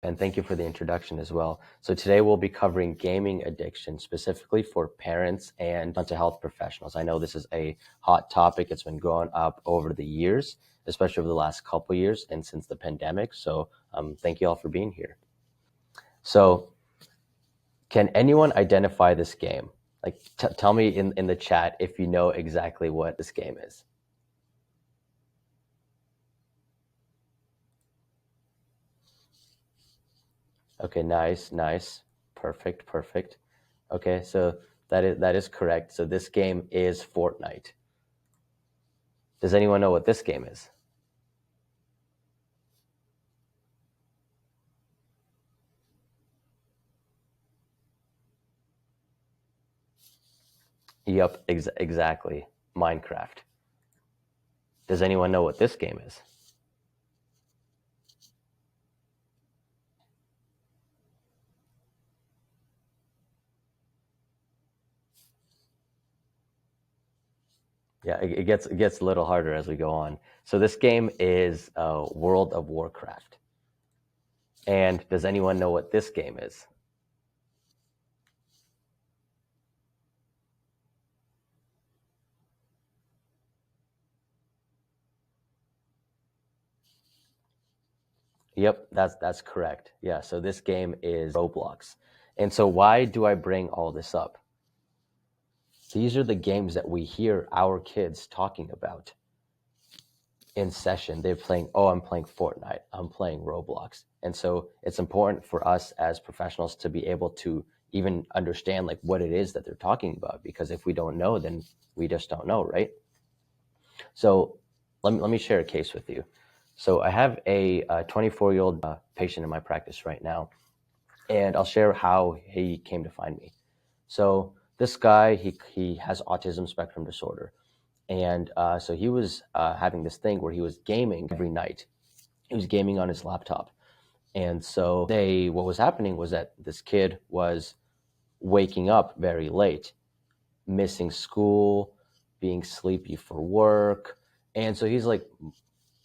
And thank you for the introduction as well. So today we'll be covering gaming addiction, specifically for parents and mental health professionals. I know this is a hot topic. It's been growing up over the years, especially over the last couple of years and since the pandemic. So thank you all for being here. So can anyone identify this game? Like, tell me in the chat if you know exactly what this game is. Okay, nice. Perfect. Okay, so that is correct. So this game is Fortnite. Does anyone know what this game is? Yep, exactly. Minecraft. Does anyone know what this game is? Yeah, it gets a little harder as we go on. So this game is World of Warcraft. And does anyone know what this game is? Yep, that's correct. Yeah, so this game is Roblox. And so why do I bring all this up? These are the games that we hear our kids talking about in session. They're playing, oh, I'm playing Fortnite, I'm playing Roblox. And so it's important for us as professionals to be able to even understand like what it is that they're talking about, because if we don't know, then we just don't know, right? So let me share a case with you. So I have a 24-year-old patient in my practice right now, and I'll share how he came to find me. So this guy, he has autism spectrum disorder. And so he was having this thing where he was gaming every night. He was gaming on his laptop. And so what was happening was that this kid was waking up very late, missing school, being sleepy for work. And so he's like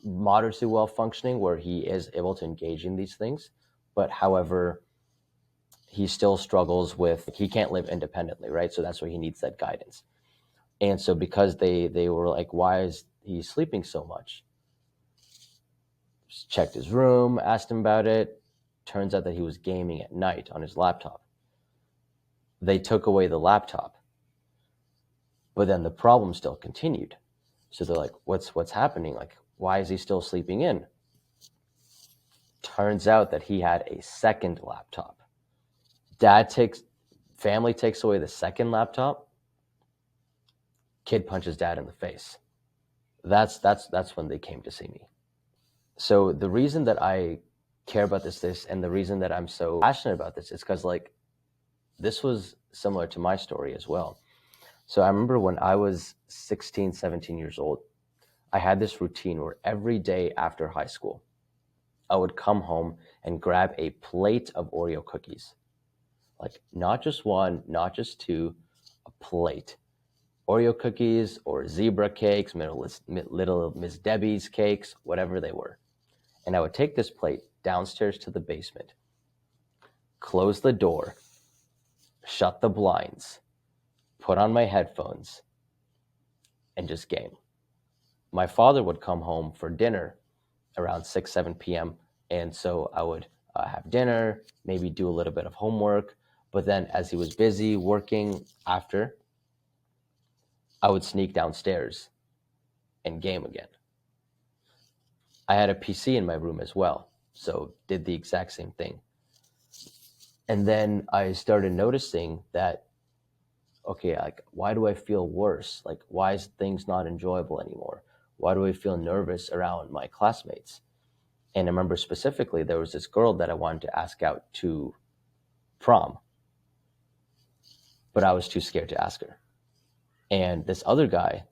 moderately well functioning where he is able to engage in these things. But however, he still struggles with, he can't live independently, right? So that's why he needs that guidance. And so because they were like, why is he sleeping so much? Just checked his room, asked him about it. Turns out that he was gaming at night on his laptop. They took away the laptop, but then the problem still continued. So they're like, what's happening? Like, why is he still sleeping in? Turns out that he had a second laptop. Family takes away the second laptop. Kid punches dad in the face. That's when they came to see me. So the reason that I care about this, and the reason that I'm so passionate about this is because like this was similar to my story as well. So I remember when I was 16, 17 years old, I had this routine where every day after high school, I would come home and grab a plate of Oreo cookies. Like not just one, not just two, a plate. Oreo cookies or zebra cakes, little Miss Debbie's cakes, whatever they were. And I would take this plate downstairs to the basement, close the door, shut the blinds, put on my headphones, and just game. My father would come home for dinner around 6, 7 p.m. And so I would have dinner, maybe do a little bit of homework. But then as he was busy working after, I would sneak downstairs and game again. I had a PC in my room as well, so did the exact same thing. And then I started noticing that, okay, like, why do I feel worse? Like, why is things not enjoyable anymore? Why do I feel nervous around my classmates? And I remember specifically there was this girl that I wanted to ask out to prom, but I was too scared to ask her. And this other guy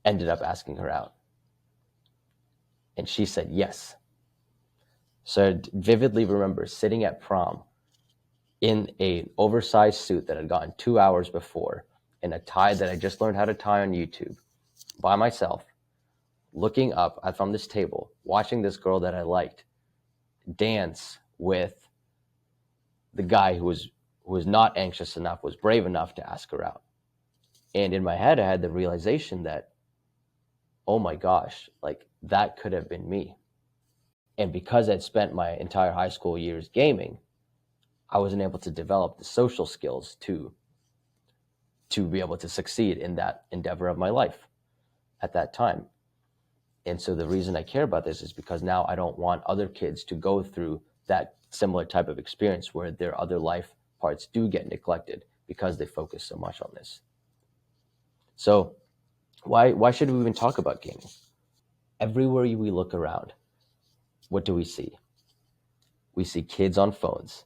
ended up asking her out. And she said yes. So I vividly remember sitting at prom in an oversized suit that I'd gotten 2 hours before, in a tie that I just learned how to tie on YouTube, by myself, looking up from this table, watching this girl that I liked dance with the guy who was not anxious enough, was brave enough to ask her out. And in my head, I had the realization that, oh my gosh, like that could have been me. And because I'd spent my entire high school years gaming, I wasn't able to develop the social skills to be able to succeed in that endeavor of my life at that time. And so the reason I care about this is because now I don't want other kids to go through that similar type of experience where their other life parts do get neglected because they focus so much on this. So why should we even talk about gaming? Everywhere we look around, what do we see? We see kids on phones,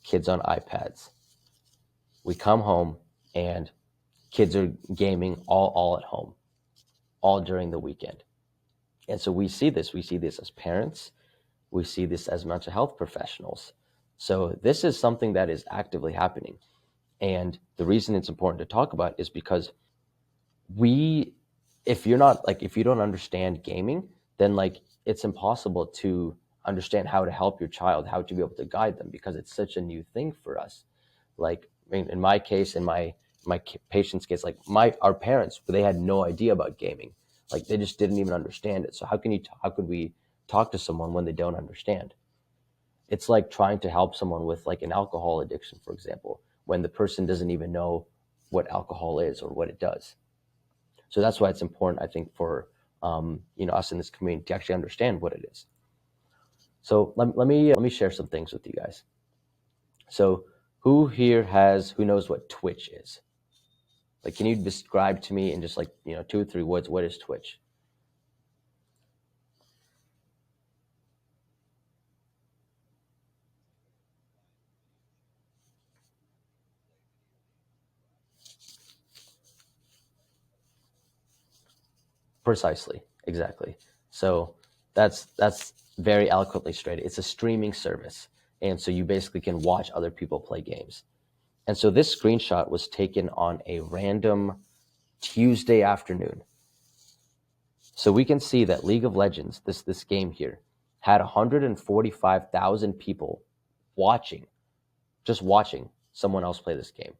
kids on iPads. We come home and kids are gaming all at home, all during the weekend. And so we see this as parents, we see this as mental health professionals. So this is something that is actively happening. And the reason it's important to talk about is because if you don't understand gaming, then like it's impossible to understand how to help your child, how to be able to guide them, because it's such a new thing for us. Like in my case, in my patient's case, like our parents, they had no idea about gaming. Like they just didn't even understand it. So how could we talk to someone when they don't understand? It's like trying to help someone with like an alcohol addiction, for example, when the person doesn't even know what alcohol is or what it does. So that's why it's important, I think, for us in this community to actually understand what it is. So let me share some things with you guys. So who knows what Twitch is? Like, can you describe to me in just like 2 or 3 words, what is Twitch? Precisely, exactly. So that's very eloquently stated. It's a streaming service, and so you basically can watch other people play games. And so this screenshot was taken on a random Tuesday afternoon. So we can see that League of Legends, this game here, had 145,000 people just watching someone else play this game.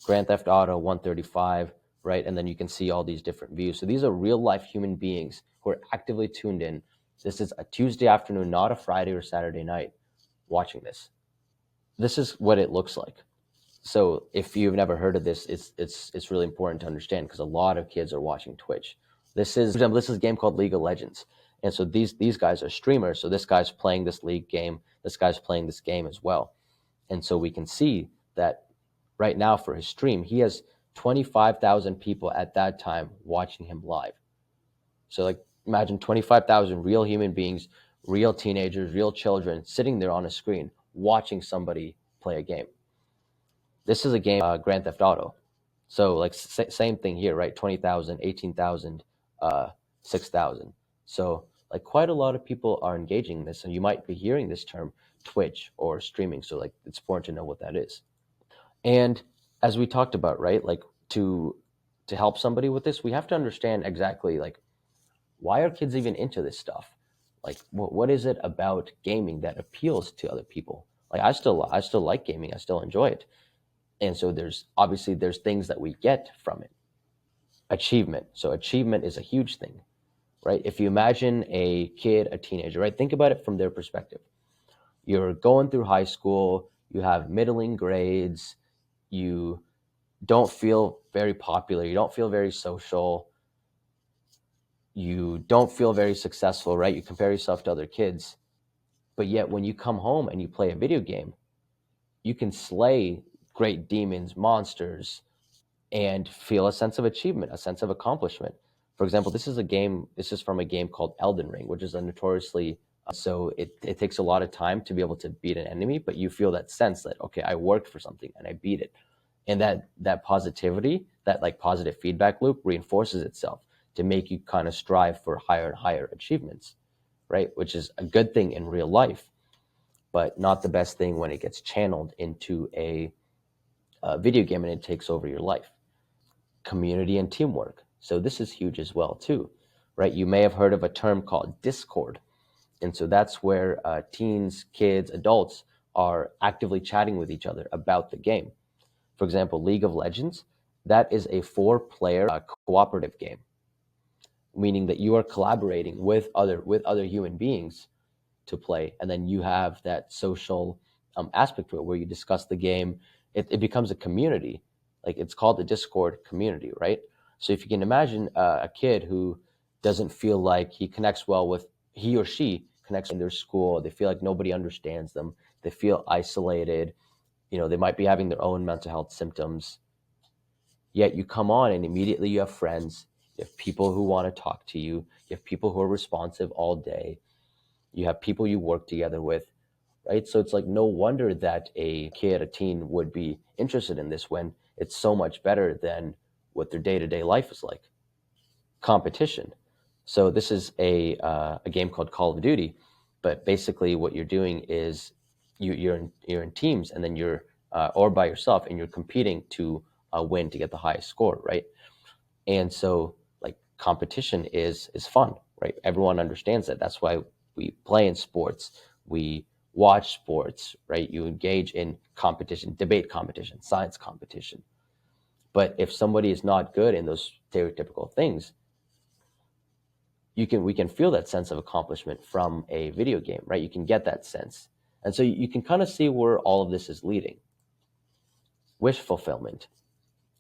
Grand Theft Auto 135, right? And then you can see all these different views. So these are real life human beings who are actively tuned in. This is a Tuesday afternoon, not a Friday or Saturday night, watching this. This is what it looks like. So if you've never heard of this, it's really important to understand, because a lot of kids are watching Twitch. This is, for example, this is a game called League of Legends. And so these guys are streamers. So this guy's playing this league game. This guy's playing this game as well. And so we can see that right now for his stream, he has 25,000 people at that time watching him live. So like imagine 25,000 real human beings, real teenagers, real children sitting there on a screen watching somebody play a game. This is a game, Grand Theft Auto. So like same thing here, right? 20,000, 18,000, 6,000. So like quite a lot of people are engaging in this, and you might be hearing this term Twitch or streaming. So like it's important to know what that is. And as we talked about, right, like to help somebody with this, we have to understand exactly like why are kids even into this stuff? Like what is it about gaming that appeals to other people? Like I still like gaming, I still enjoy it. And so there's things that we get from it. Achievement. So achievement is a huge thing, right? If you imagine a kid, a teenager, right? Think about it from their perspective. You're going through high school, you have middling grades, you don't feel very popular, you don't feel very social, you don't feel very successful, right? You compare yourself to other kids. But yet when you come home and you play a video game, you can slay great demons, monsters, and feel a sense of achievement, a sense of accomplishment. For example, this is from a game called Elden Ring, which is a notoriously, so it takes a lot of time to be able to beat an enemy, but you feel that sense that, okay, I worked for something and I beat it. And that positivity, that like positive feedback loop reinforces itself to make you kind of strive for higher and higher achievements, right? Which is a good thing in real life, but not the best thing when it gets channeled into a video game and it takes over your life. Community and teamwork. So this is huge as well too, right? You may have heard of a term called Discord. And so that's where teens, kids, adults are actively chatting with each other about the game. For example, League of Legends, that is a 4-player cooperative game, meaning that you are collaborating with other human beings to play, and then you have that social aspect to it where you discuss the game. It becomes a community, like it's called the Discord community, right? So if you can imagine a kid who doesn't feel like he or she connects in their school, they feel like nobody understands them, they feel isolated, they might be having their own mental health symptoms. Yet you come on and immediately you have friends, you have people who want to talk to you have people who are responsive all day, you have people you work together with, right? So it's like no wonder that a kid, a teen would be interested in this when it's so much better than what their day-to-day life is like. Competition. So this is a game called Call of Duty, but basically what you're doing is you're in teams, and then you're or by yourself, and you're competing to win to get the highest score, right? And so like competition is fun, right? Everyone understands that. That's why we play in sports, we watch sports, right? You engage in competition, debate competition, science competition. But if somebody is not good in those stereotypical things, we can feel that sense of accomplishment from a video game, right? You can get that sense. And so you can kind of see where all of this is leading. Wish fulfillment.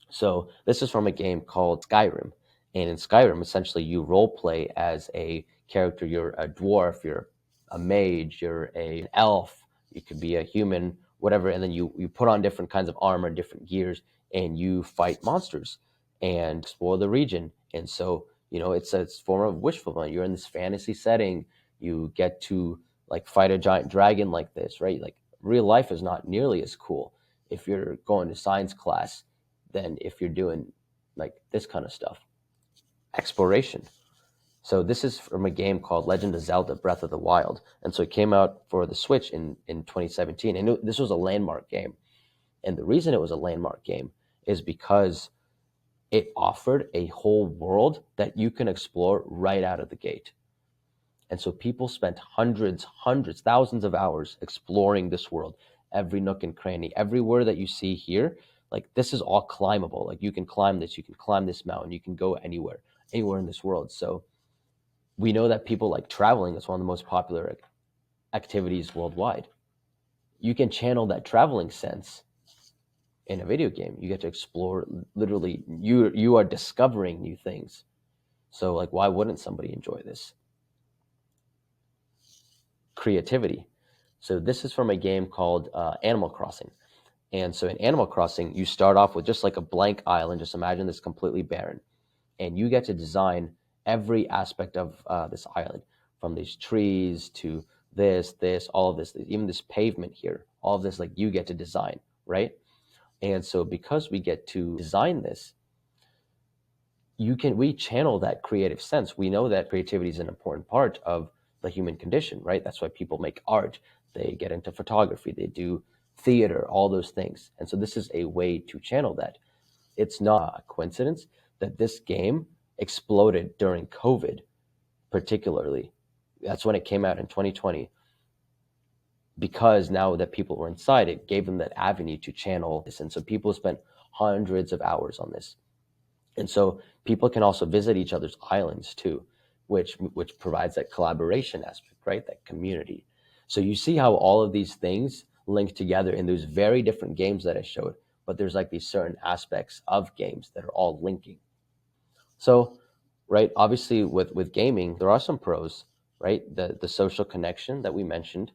So this is from a game called Skyrim. And in Skyrim, essentially you role play as a character. You're a dwarf, you're a mage, you're an elf, you could be a human, whatever. And then you put on different kinds of armor, different gears, and you fight monsters and explore the region. And so, it's a form of wish fulfillment. You're in this fantasy setting. You get to like fight a giant dragon like this, right? Like real life is not nearly as cool if you're going to science class than if you're doing like this kind of stuff. Exploration. So this is from a game called Legend of Zelda Breath of the Wild. And so it came out for the Switch in 2017. And this was a landmark game. And the reason it was a landmark game is because it offered a whole world that you can explore right out of the gate. And so people spent hundreds, thousands of hours exploring this world, every nook and cranny, everywhere that you see here. Like this is all climbable. Like you can climb this mountain, you can go anywhere in this world. So we know that people like traveling. It's one of the most popular activities worldwide. You can channel that traveling sense in a video game. You get to explore, literally, you are discovering new things. So like, why wouldn't somebody enjoy this? Creativity. So this is from a game called Animal Crossing. And so in Animal Crossing, you start off with just like a blank island. Just imagine this completely barren. And you get to design every aspect of this island, from these trees to this, all of this, even this pavement here, all of this, like you get to design, right? And so because we get to design this, we channel that creative sense. We know that creativity is an important part of the human condition, right? That's why people make art. They get into photography, they do theater, all those things. And so this is a way to channel that. It's not a coincidence that this game exploded during COVID, particularly. That's when it came out in 2020. Because now that people were inside, it gave them that avenue to channel this. And so people spent hundreds of hours on this. And so people can also visit each other's islands too, which provides that collaboration aspect, right? That community. So you see how all of these things link together in those very different games that I showed, but there's like these certain aspects of games that are all linking. So, right, obviously with gaming, there are some pros, right? The social connection that we mentioned.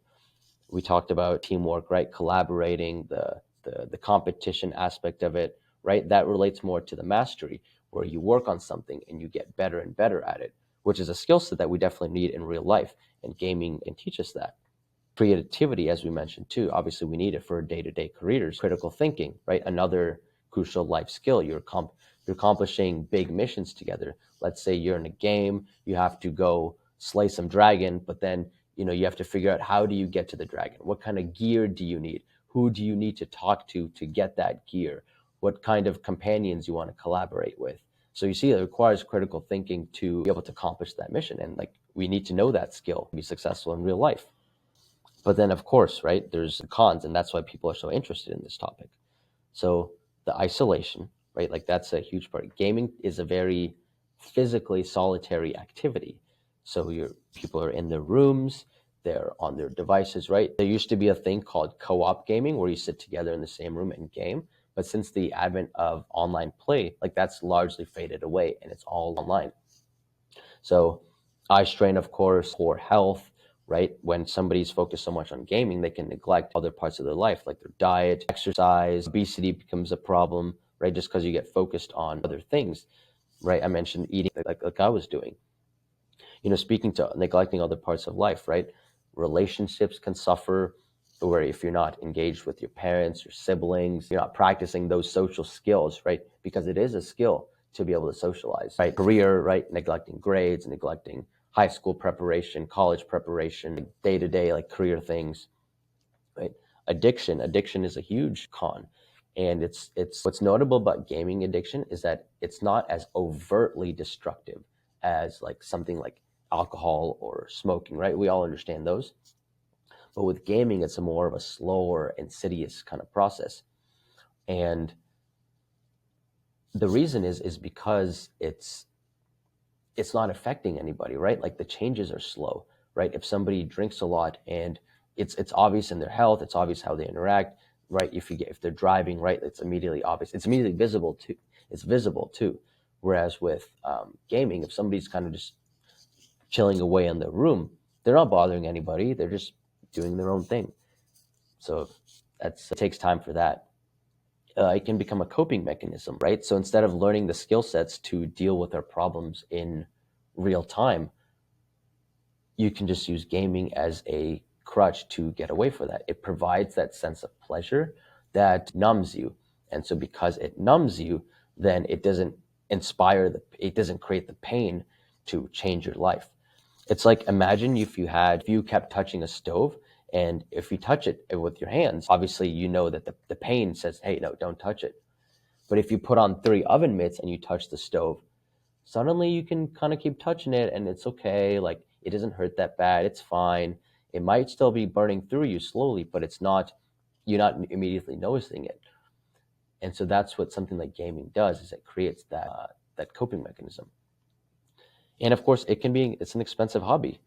We talked about teamwork, right? Collaborating, the competition aspect of it, right? That relates more to the mastery, where you work on something and you get better and better at it, which is a skill set that we definitely need in real life, and gaming can teach us that. Creativity, as we mentioned too, obviously we need it for day-to-day careers. Critical thinking, right? Another crucial life skill. You're accomplishing big missions together. Let's say you're in a game, you have to go slay some dragon, but then you have to figure out, how do you get to the dragon? What kind of gear do you need? Who do you need to talk to get that gear? What kind of companions you want to collaborate with? So you see, it requires critical thinking to be able to accomplish that mission. And like, we need to know that skill to be successful in real life. But then, of course, right, there's cons, and that's why people are so interested in this topic. So the isolation, right, like that's a huge part. Gaming is a very physically solitary activity. So people are in their rooms, they're on their devices, right? There used to be a thing called co-op gaming where you sit together in the same room and game. But since the advent of online play, like that's largely faded away and it's all online. So eye strain, of course, poor health, right? When somebody's focused so much on gaming, they can neglect other parts of their life, like their diet, exercise. Obesity becomes a problem, right? Just because you get focused on other things, right? I mentioned eating like I was doing. Speaking to neglecting other parts of life, right? Relationships can suffer, where if you're not engaged with your parents, your siblings, you're not practicing those social skills, right? Because it is a skill to be able to socialize, right? Career, right? Neglecting grades, neglecting high school preparation, college preparation, day-to-day like career things, right? Addiction is a huge con. And it's what's notable about gaming addiction is that it's not as overtly destructive as like something like alcohol or smoking, right? We all understand those. But with gaming, it's a more of a slower, insidious kind of process. And the reason is because it's not affecting anybody, right? Like the changes are slow, right? If somebody drinks a lot and it's obvious in their health, it's obvious how they interact, right? If they're driving, right, it's immediately obvious. It's immediately visible too. It's visible too. Whereas with gaming, if somebody's kind of just chilling away in their room, they're not bothering anybody. They're just doing their own thing. So it takes time for that. It can become a coping mechanism, right? So instead of learning the skill sets to deal with our problems in real time, you can just use gaming as a crutch to get away from that. It provides that sense of pleasure that numbs you. And so because it numbs you, then it doesn't it doesn't create the pain to change your life. It's like, imagine if you kept touching a stove, and if you touch it with your hands, obviously you know that the pain says, hey, no, don't touch it. But if you put on 3 oven mitts and you touch the stove, suddenly you can kind of keep touching it and it's okay. Like, it doesn't hurt that bad. It's fine. It might still be burning through you slowly, but you're not immediately noticing it. And so that's what something like gaming does, is it creates that coping mechanism. And of course, it's an expensive hobby.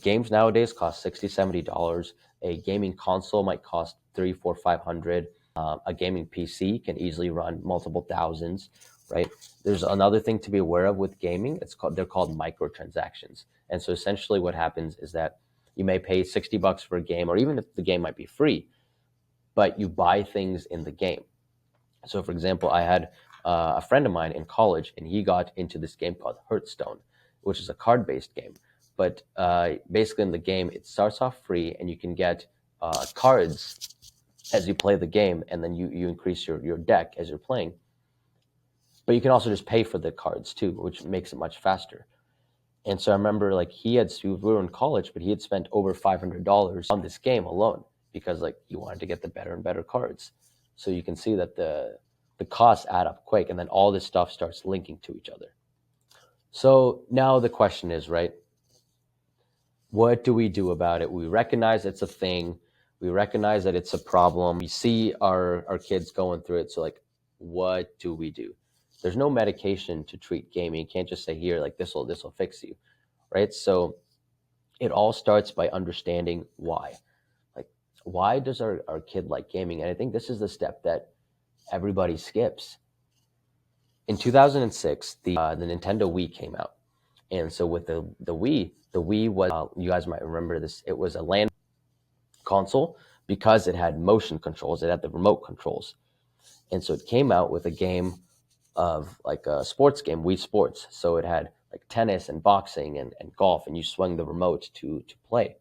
Games nowadays cost $60, $70. A gaming console might cost $300, $400, $500. A gaming PC can easily run multiple thousands, right? There's another thing to be aware of with gaming. They're called microtransactions. And so essentially what happens is that you may pay $60 for a game, or even if the game might be free, but you buy things in the game. So for example, I had a friend of mine in college, and he got into this game called Hearthstone, which is a card-based game. But basically in the game, it starts off free, and you can get cards as you play the game, and then you increase your deck as you're playing. But you can also just pay for the cards too, which makes it much faster. And so I remember, like, we were in college, but he had spent over $500 on this game alone, because like he wanted to get the better and better cards. So you can see that the costs add up quick, and then all this stuff starts linking to each other. So now the question is, right, what do we do about it? We recognize it's a thing. We recognize that it's a problem. We see our kids going through it. So like, what do we do? There's no medication to treat gaming. You can't just say, here, like, this will fix you, right? So it all starts by understanding why. Like, why does our kid like gaming? And I think this is the step that everybody skips. In 2006, the Nintendo Wii came out. And so with the Wii was, you guys might remember this, it was a land console because it had motion controls. It had the remote controls. And so it came out with a game of like a sports game, Wii Sports. So it had like tennis and boxing and golf, and you swung the remote to play.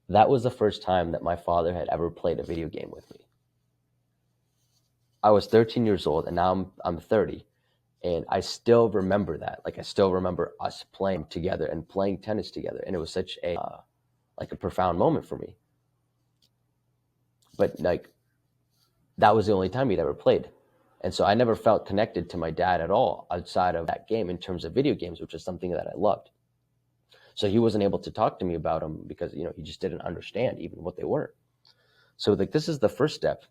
That was the first time that my father had ever played a video game with me. I was 13 years old, and now I'm 30. And I still remember that. Like, I still remember us playing together and playing tennis together. And it was such a profound moment for me. But like, that was the only time he'd ever played. And so I never felt connected to my dad at all outside of that game in terms of video games, which is something that I loved. So he wasn't able to talk to me about them because, he just didn't understand even what they were. So like this is the first step.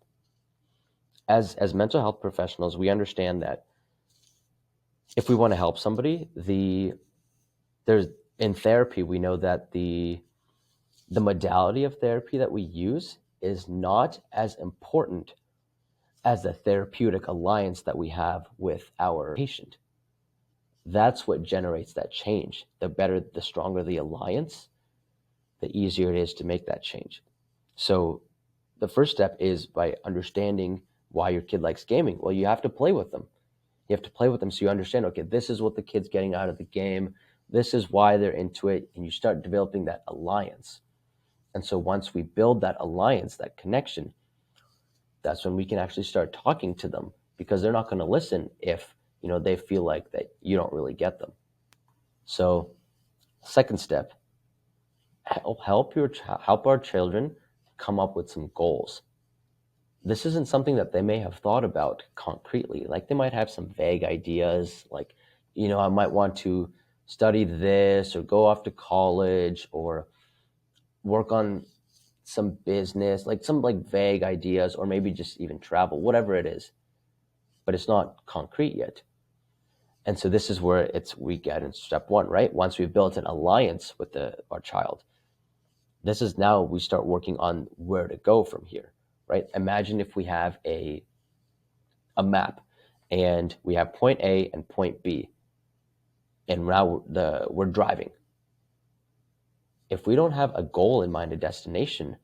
As mental health professionals, we understand that if we want to help somebody, there's in therapy, we know that the modality of therapy that we use is not as important as the therapeutic alliance that we have with our patient. That's what generates that change. The stronger the alliance, the easier it is to make that change. So the first step is by understanding why your kid likes gaming. Well, you have to play with them. You have to play with them so you understand, okay, this is what the kid's getting out of the game. This is why they're into it. And you start developing that alliance. And so once we build that alliance, that connection, that's when we can actually start talking to them, because they're not going to listen if, they feel like that you don't really get them. So second step, help our children come up with some goals. This isn't something that they may have thought about concretely. Like they might have some vague ideas, like, I might want to study this or go off to college or work on some business, like some like vague ideas, or maybe just even travel, whatever it is, but it's not concrete yet. And so this is where we get in step one, right? Once we've built an alliance with our child, this is now we start working on where to go from here, right? Imagine if we have a map and we have point A and point B, and now we're driving. If we don't have a goal in mind, a destination,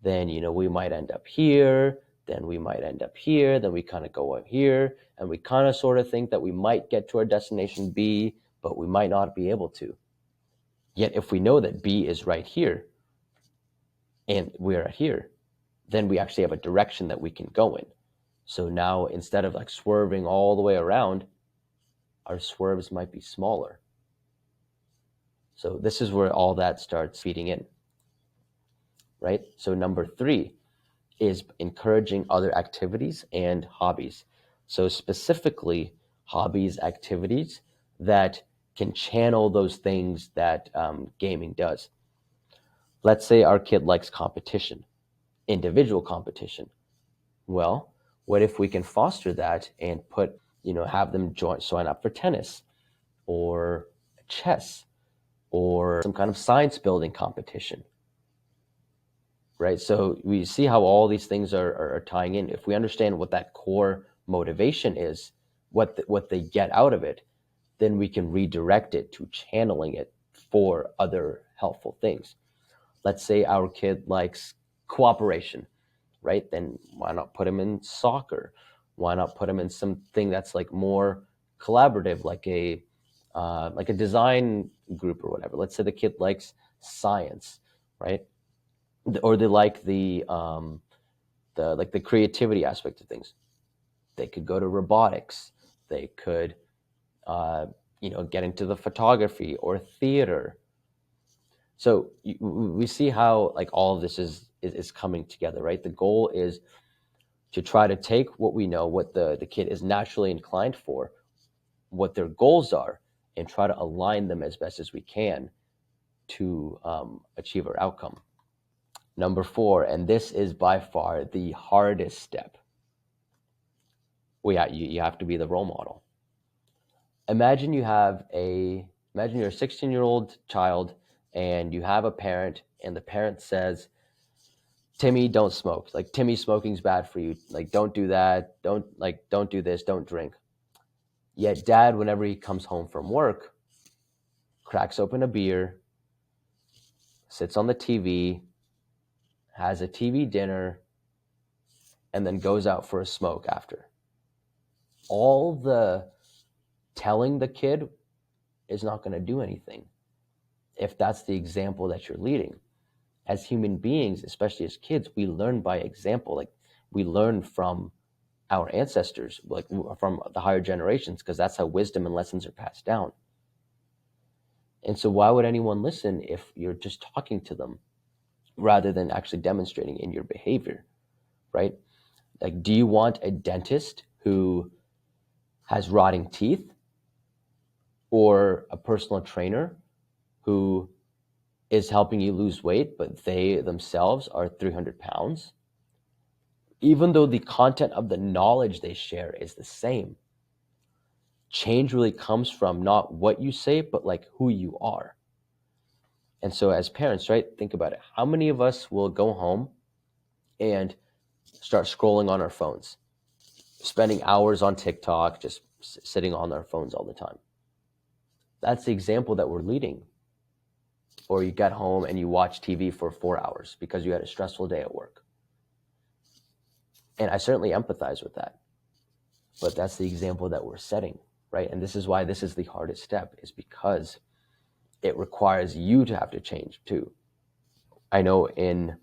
then we might end up here, then we might end up here, then we kind of go up here, and we kind of sort of think that we might get to our destination B, but we might not be able to. Yet if we know that B is right here and we're here, then we actually have a direction that we can go in. So now instead of like swerving all the way around, our swerves might be smaller. So this is where all that starts feeding in, right? So number 3 is encouraging other activities and hobbies. So specifically hobbies, activities that can channel those things that gaming does. Let's say our kid likes competition, individual competition. Well, what if we can foster that and have them sign up for tennis or chess or some kind of science building competition, right? So we see how all these things are tying in. If we understand what that core motivation is, what they get out of it, then we can redirect it to channeling it for other helpful things. Let's say our kid likes cooperation, right? Then why not put him in soccer? Why not put him in something that's like more collaborative, like a design group or whatever? Let's say the kid likes science, right? Or they like the creativity aspect of things. They could go to robotics. They could get into the photography or theater. So we see how like all of this is coming together, right? The goal is to try to take what we know, what the kid is naturally inclined for, what their goals are, and try to align them as best as we can to achieve our outcome. Number 4, and this is by far the hardest step. You have to be the role model. Imagine you're a 16-year-old child and you have a parent, and the parent says, Timmy, don't smoke. Like, Timmy, smoking's bad for you. Like, don't do that. Don't do this. Don't drink. Yet dad, whenever he comes home from work, cracks open a beer, sits on the TV, has a TV dinner, and then goes out for a smoke after. All the telling the kid is not going to do anything if that's the example that you're leading. As human beings, especially as kids, we learn by example. Like, we learn from our ancestors, like from the higher generations, because that's how wisdom and lessons are passed down. And so why would anyone listen if you're just talking to them rather than actually demonstrating in your behavior, right? Like, do you want a dentist who has rotting teeth, or a personal trainer who is helping you lose weight, but they themselves are 300 pounds, even though the content of the knowledge they share is the same, change really comes from not what you say, but like who you are. And so as parents, right, think about it. How many of us will go home and start scrolling on our phones, spending hours on TikTok, just sitting on our phones all the time? That's the example that we're leading. Or you get home and you watch TV for 4 hours because you had a stressful day at work. And I certainly empathize with that. But that's the example that we're setting, right? And this is why this is the hardest step, is because it requires you to have to change too. I know in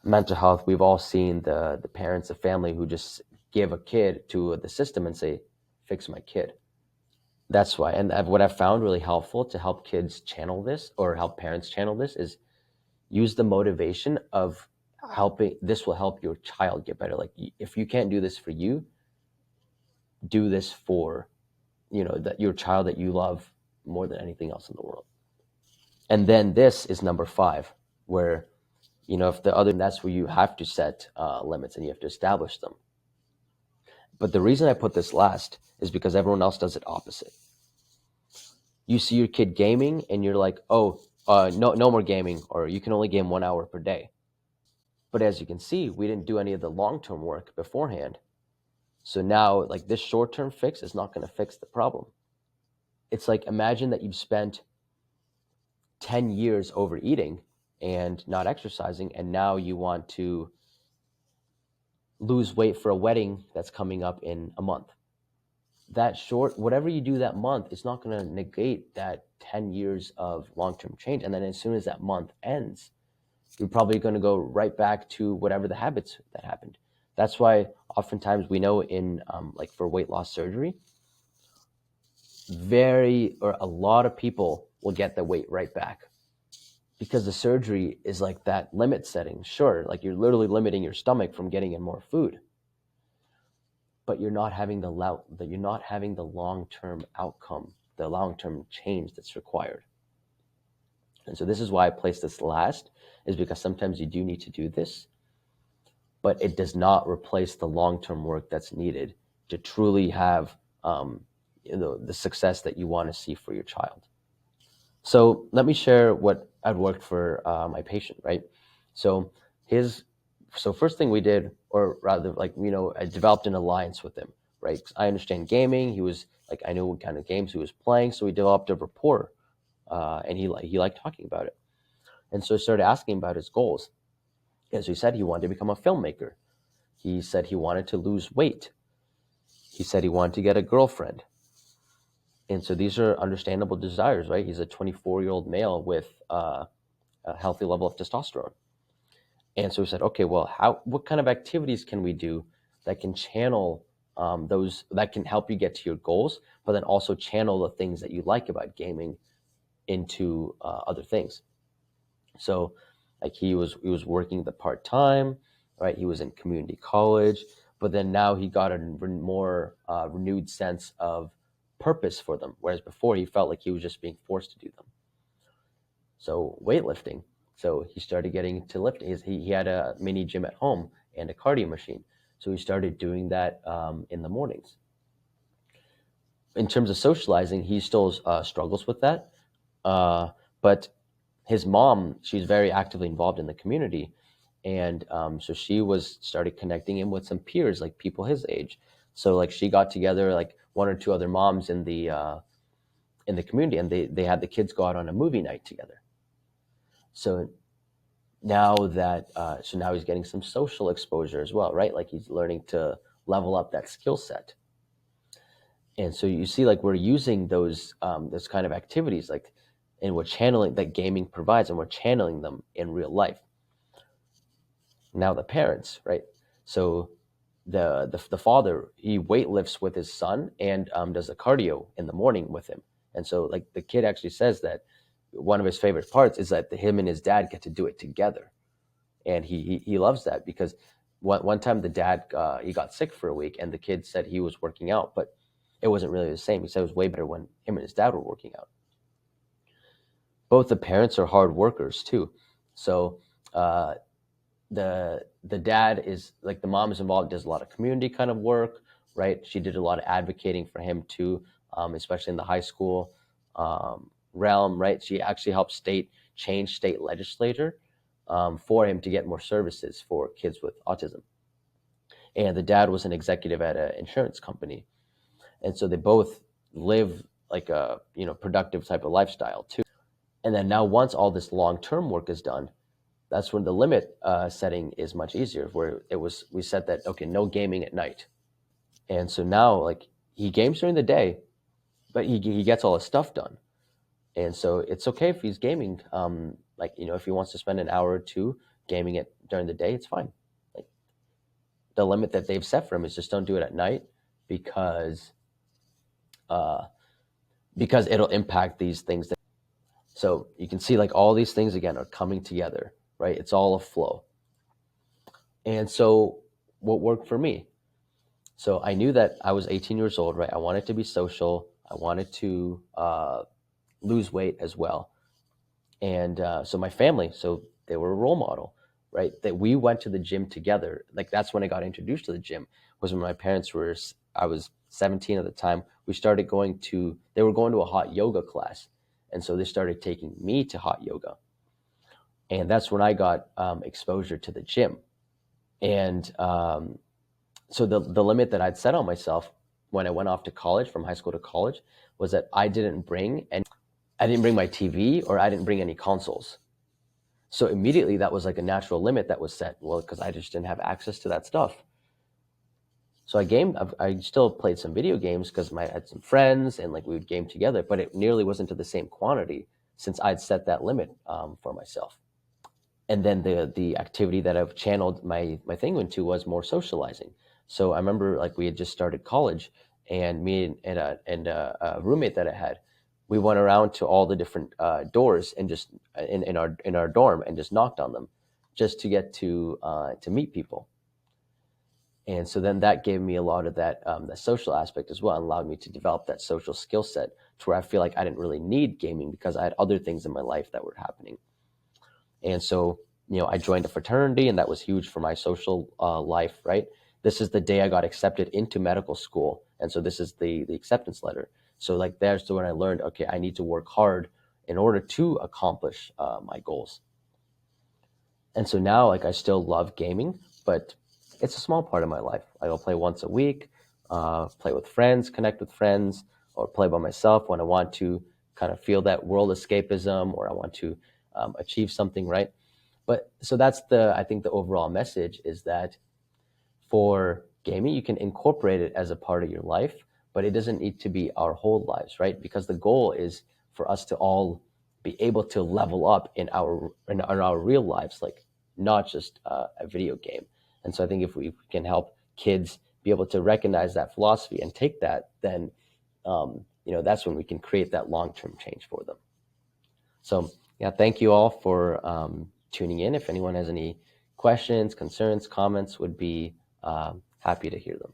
mental health, we've all seen the parents, the family who just give a kid to the system and say, fix my kid. That's why, and what I've found really helpful to help kids channel this, or help parents channel this, is use the motivation of helping. This will help your child get better. Like, if you can't do this for you, do this for, that your child that you love more than anything else in the world. And then this is number 5, where, if the other, that's where you have to set limits and you have to establish them. But the reason I put this last is because everyone else does it opposite. You see your kid gaming and you're like, oh, no more gaming, or you can only game 1 hour per day. But as you can see, we didn't do any of the long-term work beforehand. So now, like, this short-term fix is not going to fix the problem. It's like, imagine that you've spent 10 years overeating and not exercising, and now you want to lose weight for a wedding that's coming up in a month. That whatever you do that month, it's not going to negate that 10 years of long-term change. And then as soon as that month ends, you're probably going to go right back to whatever the habits that happened. That's why oftentimes we know in like for weight loss surgery, a lot of people will get the weight right back, because the surgery is like that limit setting. Sure, like you're literally limiting your stomach from getting in more food, but you're not having the long-term outcome, the long-term change that's required. And so this is why I placed this last, is because sometimes you do need to do this, but it does not replace the long-term work that's needed to truly have the success that you want to see for your child. So let me share what I'd worked for my patient, right? So first thing we did, or rather, I developed an alliance with him, right? 'Cause I understand gaming. He was like, I knew what kind of games he was playing, so we developed a rapport, and he liked talking about it. And so I started asking about his goals. As he said, he wanted to become a filmmaker. He said he wanted to lose weight. He said he wanted to get a girlfriend. And so these are understandable desires, right? He's a 24-year-old male with a healthy level of testosterone. And so we said, okay, well, what kind of activities can we do that can channel those, that can help you get to your goals, but then also channel the things that you like about gaming into other things. So like he was working the part-time, right? He was in community college, but then now he got a more renewed sense of purpose for them, whereas before he felt like he was just being forced to do them. So weightlifting. So he started getting into lifting. He had a mini gym at home and a cardio machine. So he started doing that in the mornings. In terms of socializing, he still struggles with that. But his mom, she's very actively involved in the community. And so she started connecting him with some peers, like people his age. So like she got together like 1 or 2 other moms in the community, and they had the kids go out on a movie night together. So now he's getting some social exposure as well, right? Like he's learning to level up that skill set. And so you see, like we're using those kind of activities, like, and we're channeling that gaming provides, and we're channeling them in real life. Now the parents, right? So the father, he weightlifts with his son and does the cardio in the morning with him. And so like the kid actually says that one of his favorite parts is that him and his dad get to do it together. And he loves that, because one time the dad he got sick for a week, and the kid said he was working out, but it wasn't really the same. He said it was way better when him and his dad were working out. Both the parents are hard workers too, so uh, the dad is like, the mom is involved, does a lot of community kind of work, right? She did a lot of advocating for him too, especially in the high school realm, right? She actually helped change state legislature for him to get more services for kids with autism. And the dad was an executive at an insurance company, and so they both live like a productive type of lifestyle too. And then now, once all this long term work is done, that's when the limit setting is much easier. Where we said that, okay, no gaming at night, and so now, like, he games during the day, but he gets all his stuff done, and so it's okay if he's gaming. Like, if he wants to spend an hour or two gaming it during the day, it's fine. Like, the limit that they've set for him is just don't do it at night, because uh, because it'll impact these things. So you can see, like, all these things again are coming together, right? It's all a flow. And so what worked for me? So I knew that I was 18 years old, right? I wanted to be social. I wanted to lose weight as well. And so my family, so they were a role model, right? That we went to the gym together. Like, that's when I got introduced to the gym, was when my parents were, I was 17 at the time. They were going to a hot yoga class. And so they started taking me to hot yoga. And that's when I got exposure to the gym. And so the limit that I'd set on myself when I went off to college, from high school to college, was that I didn't bring my TV, or I didn't bring any consoles. So immediately that was like a natural limit that was set. Well, because I just didn't have access to that stuff. So I still played some video games because I had some friends, and like we would game together, but it nearly wasn't to the same quantity, since I'd set that limit for myself. And then the activity that I've channeled my thing into was more socializing. So I remember, like, we had just started college, and me and a roommate that I had, we went around to all the different doors, and just in our dorm, and just knocked on them, just to get to meet people. And so then that gave me a lot of that the social aspect as well, and allowed me to develop that social skill set, to where I feel like I didn't really need gaming, because I had other things in my life that were happening. And so, I joined a fraternity, and that was huge for my social life, right? This is the day I got accepted into medical school. And so this is the acceptance letter. So, like, there's when I learned, okay, I need to work hard in order to accomplish my goals. And so now, like, I still love gaming, but it's a small part of my life. I'll play once a week, play with friends, connect with friends, or play by myself when I want to kind of feel that world escapism, or I want to achieve something, right? But so that's I think the overall message is that for gaming, you can incorporate it as a part of your life, but it doesn't need to be our whole lives, right? Because the goal is for us to all be able to level up in our real lives, like, not just a video game. And so I think if we can help kids be able to recognize that philosophy and take that, then that's when we can create that long-term change for them. So yeah, thank you all for tuning in. If anyone has any questions, concerns, comments, would be happy to hear them.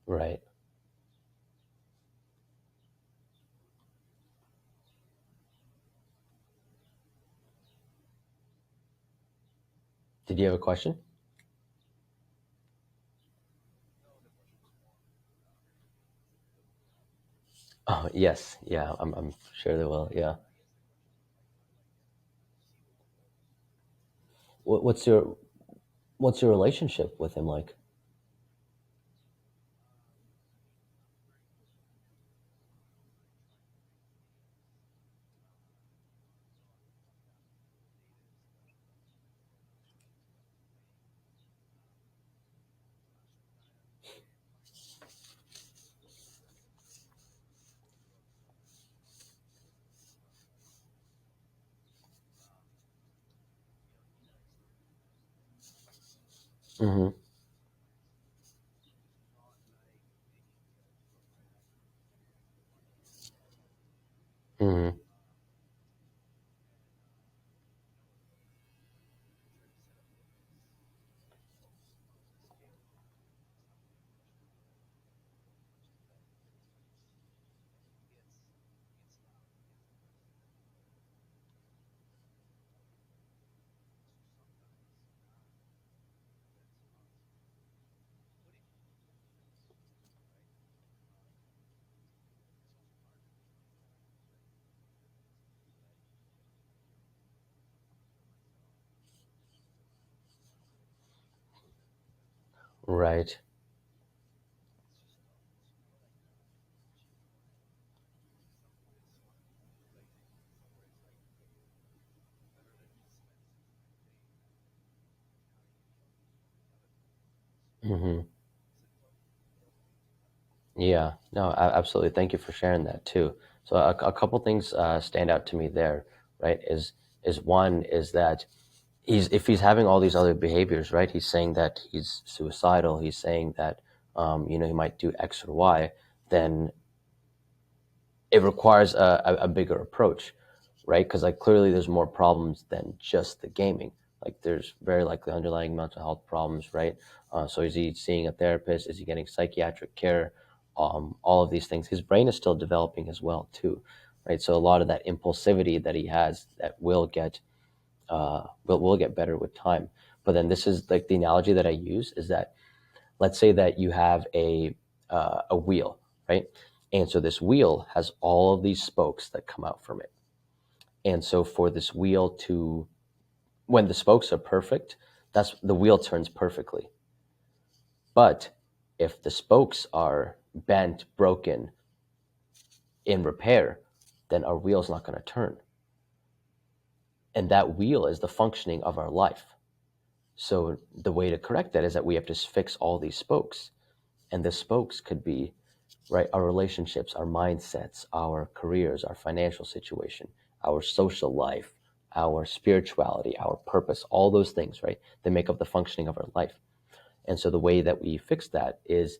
Right. Did you have a question? Oh, yes. Yeah, I'm sure they will. Yeah. What's your relationship with him like? Mm-hmm. Mm-hmm. Right. Mm-hmm. Yeah. No, absolutely. Thank you for sharing that too. So a couple things stand out to me there, right? Is one is that he's if he's having all these other behaviors, right? He's saying that he's suicidal. He's saying that he might do X or Y. Then it requires a bigger approach, right? Because like clearly there's more problems than just the gaming. Like there's very likely underlying mental health problems, right? So is he seeing a therapist? Is he getting psychiatric care? All of these things. His brain is still developing as well too, right? So a lot of that impulsivity that he has that will get better with time. But then this is like the analogy that I use is that let's say that you have a wheel, right? And so this wheel has all of these spokes that come out from it. And so for this wheel to, when the spokes are perfect, that's the wheel turns perfectly. But if the spokes are bent, broken, in repair, then our wheel's not going to turn. And that wheel is the functioning of our life. So the way to correct that is that we have to fix all these spokes. And the spokes could be right? Our relationships, our mindsets, our careers, our financial situation, our social life, our spirituality, our purpose, all those things, right? They make up the functioning of our life. And so the way that we fix that is,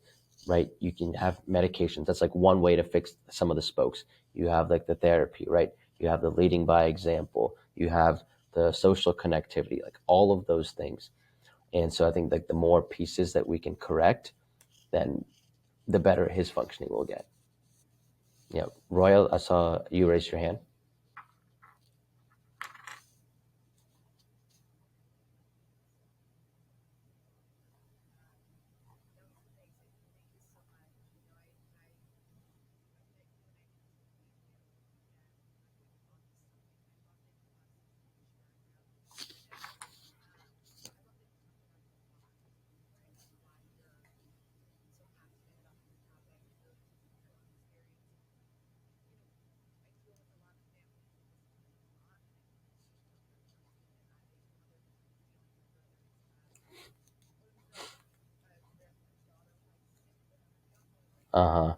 right, you can have medications. That's like one way to fix some of the spokes. You have like the therapy, right? You have the leading by example. You have the social connectivity, like all of those things. And so I think like the more pieces that we can correct, then the better his functioning will get. Yeah, Royal, I saw you raise your hand. Uh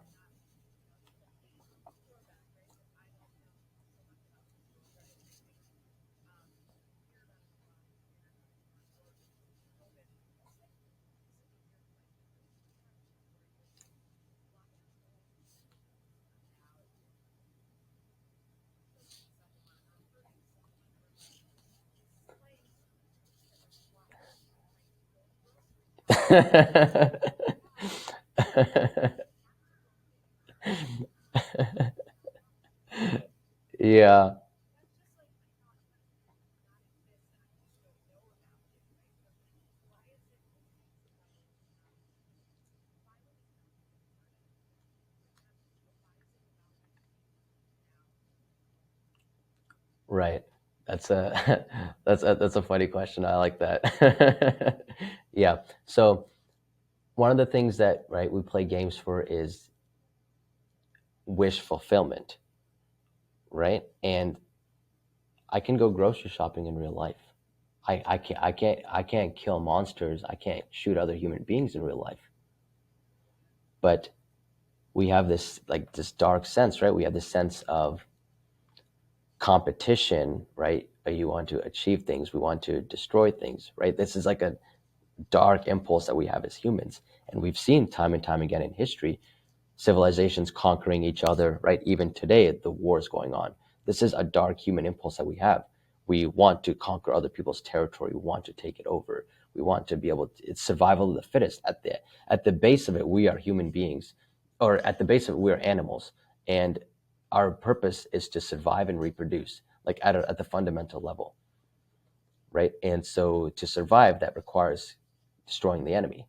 huh. Yeah. Right. That's a that's a funny question. I like that. Yeah. So one of the things that, right, we play games for is wish fulfillment, right? And I can go grocery shopping in real life. I can't kill monsters. I can't shoot other human beings in real life. But we have this, like, this dark sense, right? We have this sense of competition, right? You want to achieve things, we want to destroy things, right? This is like a dark impulse that we have as humans. And we've seen time and time again in history civilizations conquering each other, right? Even today, the wars going on. This is a dark human impulse that we have. We want to conquer other people's territory. We want to take it over. We want to be able to, it's survival of the fittest. At the base of it, we are human beings, or at the base of it, we are animals. And our purpose is to survive and reproduce, like at the fundamental level, right? And so to survive, that requires destroying the enemy.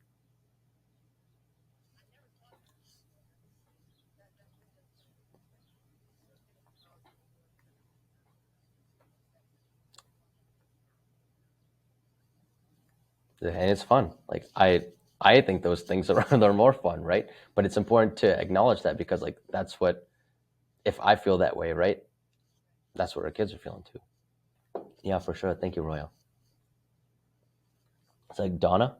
And it's fun. Like I think those things are more fun, right? But it's important to acknowledge that, because, like, that's what, if I feel that way, right? That's what our kids are feeling too. Yeah, for sure. Thank you, Royal. It's like Donna.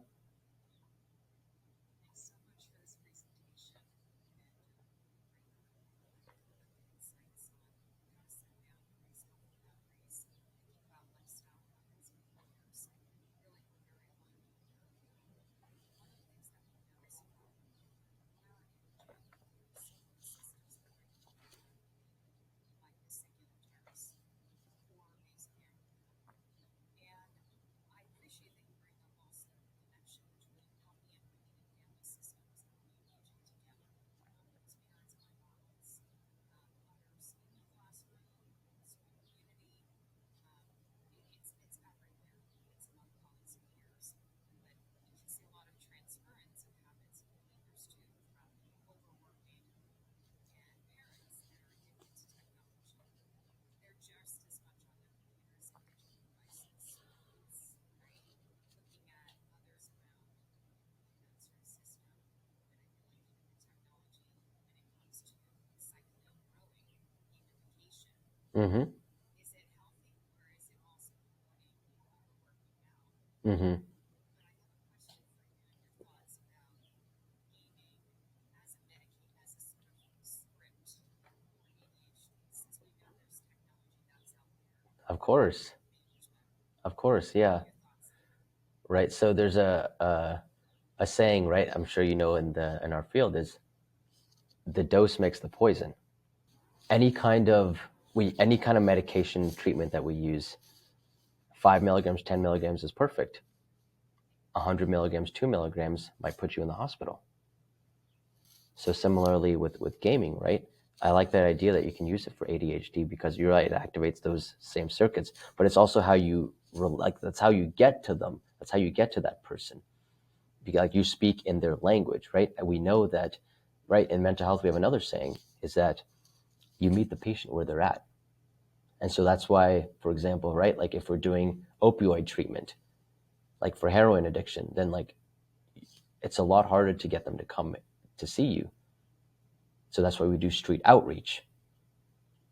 Mm-hmm. Mm-hmm. Of course. Of course. Yeah. Right. So there's a saying, right? I'm sure you know, in our field, is the dose makes the poison. Any kind of medication treatment that we use, 5 milligrams, 10 milligrams is perfect. 100 milligrams, 2 milligrams might put you in the hospital. So similarly with gaming, right? I like that idea that you can use it for ADHD, because you're right, it activates those same circuits. But it's also how you, like, that's how you get to them. That's how you get to that person. Because, like, you speak in their language, right? And we know that, right? In mental health, we have another saying, is that you meet the patient where they're at. And so that's why, for example, right? Like, if we're doing opioid treatment, like for heroin addiction, then, like, it's a lot harder to get them to come to see you. So that's why we do street outreach,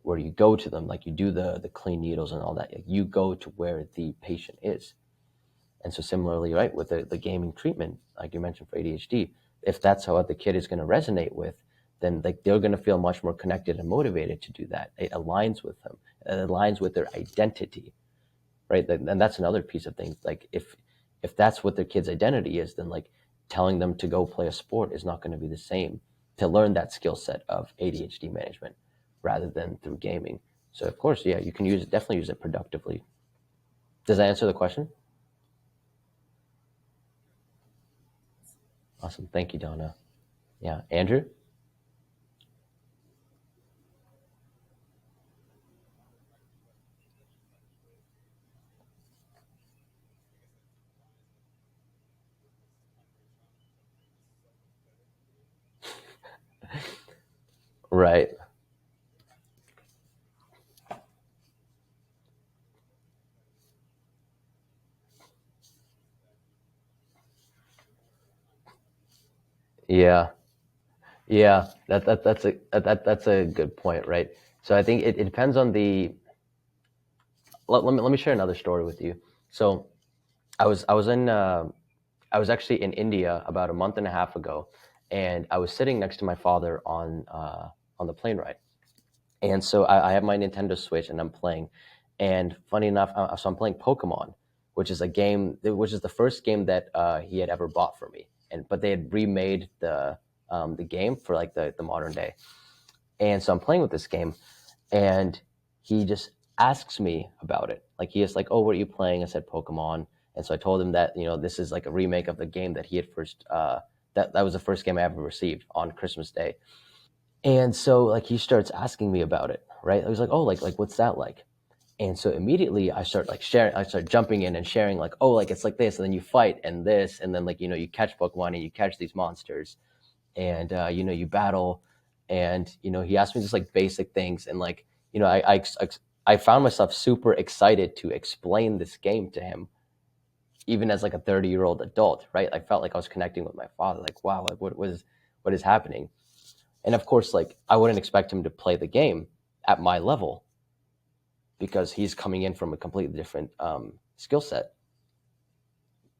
where you go to them, like you do the clean needles and all that. Like, you go to where the patient is. And so similarly, right, with the gaming treatment, like you mentioned for ADHD, if that's how the kid is going to resonate with, then, like, they're going to feel much more connected and motivated to do that. It aligns with them. It aligns with their identity, right? And that's another piece of things. Like, if that's what their kid's identity is, then, like, telling them to go play a sport is not going to be the same to learn that skill set of ADHD management, rather than through gaming. So of course, yeah, you can definitely use it productively. Does that answer the question? Awesome. Thank you, Donna. Yeah. Andrew? Right. Yeah, yeah. That's a good point, right? So I think it depends on the. Let me share another story with you. So I was actually in India about a month and a half ago, and I was sitting next to my father on the plane ride. And so I have my Nintendo Switch and I'm playing. And funny enough, so I'm playing Pokemon, which is a game, which is the first game that he had ever bought for me. And but they had remade the game for like the modern day. And so I'm playing with this game, and he just asks me about it. Like he is like, "Oh, what are you playing?" I said Pokemon, and so I told him that this is like a remake of the game that he had first. That was the first game I ever received on Christmas Day. And so like he starts asking me about it, right? I was like, "Oh, like what's that like?" And so immediately I start like sharing, I start jumping in and sharing like, "Oh, like it's like this, and then you fight and this, and then like you catch Pokemon and you catch these monsters, and you battle." And he asked me just like basic things, and like I found myself super excited to explain this game to him, even as like a 30-year-old adult, right? I felt like I was connecting with my father, like, wow, like what is happening. And of course, like I wouldn't expect him to play the game at my level because he's coming in from a completely different skill set.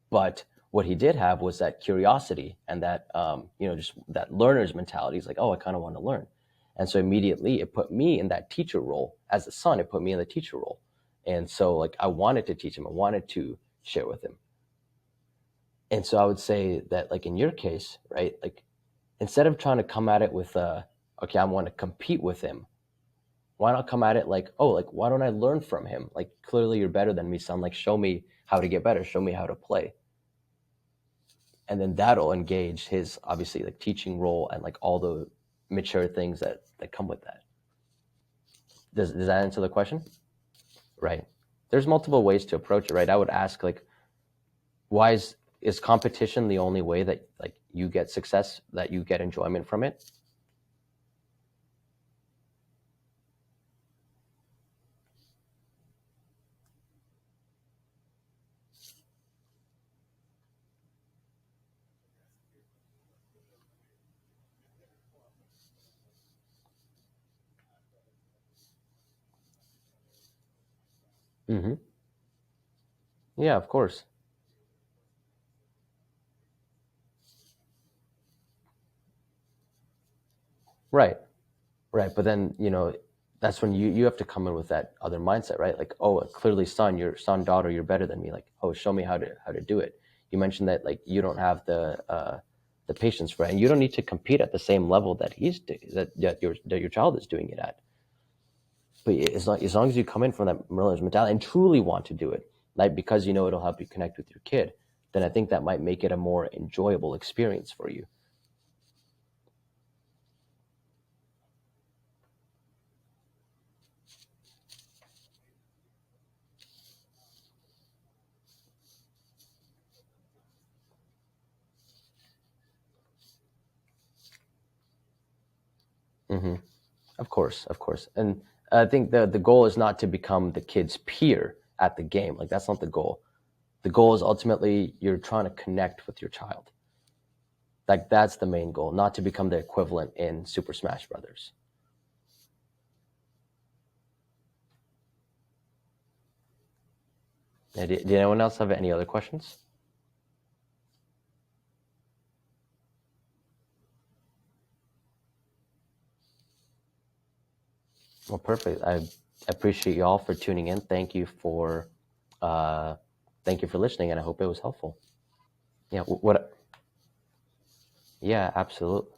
But what he did have was that curiosity and that just that learner's mentality. He's like, oh, I kind of want to learn. And so immediately it put me in that teacher role. As a son, it put me in the teacher role. And so like I wanted to teach him, I wanted to share with him. And so I would say that like in your case, right, like instead of trying to come at it with okay, I want to compete with him, why not come at it like, oh, like why don't I learn from him? Like clearly you're better than me, son. Like show me how to get better, show me how to play. And then that'll engage his obviously like teaching role and like all the mature things that come with that. Does that answer the question? Right. There's multiple ways to approach it, right? I would ask like, why is competition the only way that like you get success, that you get enjoyment from it? Mm-hmm. Yeah, of course. Right. Right. But then, that's when you have to come in with that other mindset, right? Like, oh, clearly, son, daughter, you're better than me. Like, oh, show me how to do it. You mentioned that like you don't have the patience for it, and you don't need to compete at the same level that that your child is doing it at. But as long as you come in from that miller's mentality and truly want to do it, like because it'll help you connect with your kid, then I think that might make it a more enjoyable experience for you. Hmm. Of course, and I think the goal is not to become the kid's peer at the game. Like that's not the goal. The goal is ultimately you're trying to connect with your child. Like that's the main goal, not to become the equivalent in Super Smash Brothers. Did anyone else have any other questions? Well, perfect. I appreciate you all for tuning in. Uh, thank you for listening, and I hope it was helpful. Yeah. What? Yeah. Absolutely.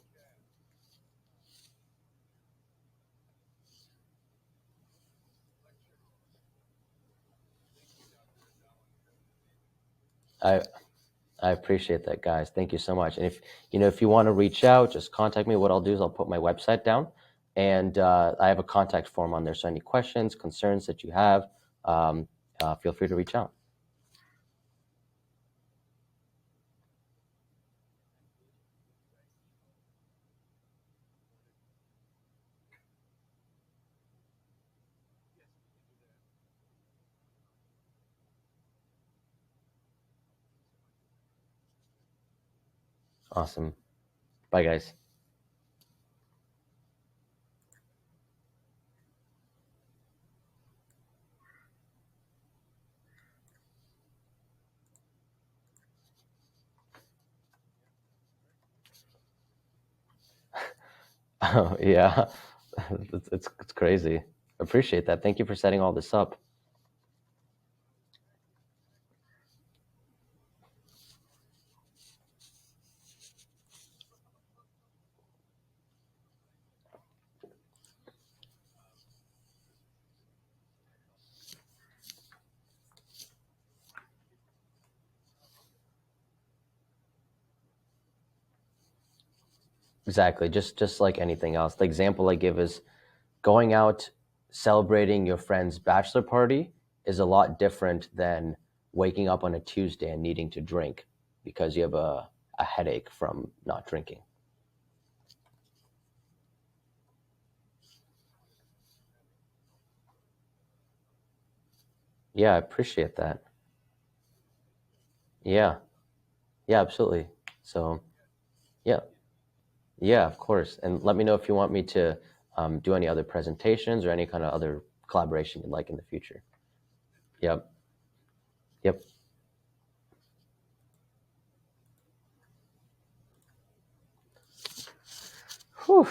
I I appreciate that, guys. Thank you so much. And if you want to reach out, just contact me. What I'll do is I'll put my website down, and I have a contact form on there. So any questions, concerns that you have, feel free to reach out. Awesome. Bye, guys. Oh, yeah. It's crazy. Appreciate that. Thank you for setting all this up. Exactly. Just like anything else. The example I give is going out celebrating your friend's bachelor party is a lot different than waking up on a Tuesday and needing to drink because you have a headache from not drinking. Yeah, I appreciate that. Yeah. Yeah, absolutely. So, yeah. Yeah, of course. And let me know if you want me to do any other presentations or any kind of other collaboration you'd like in the future. Yep. Yep. Whew.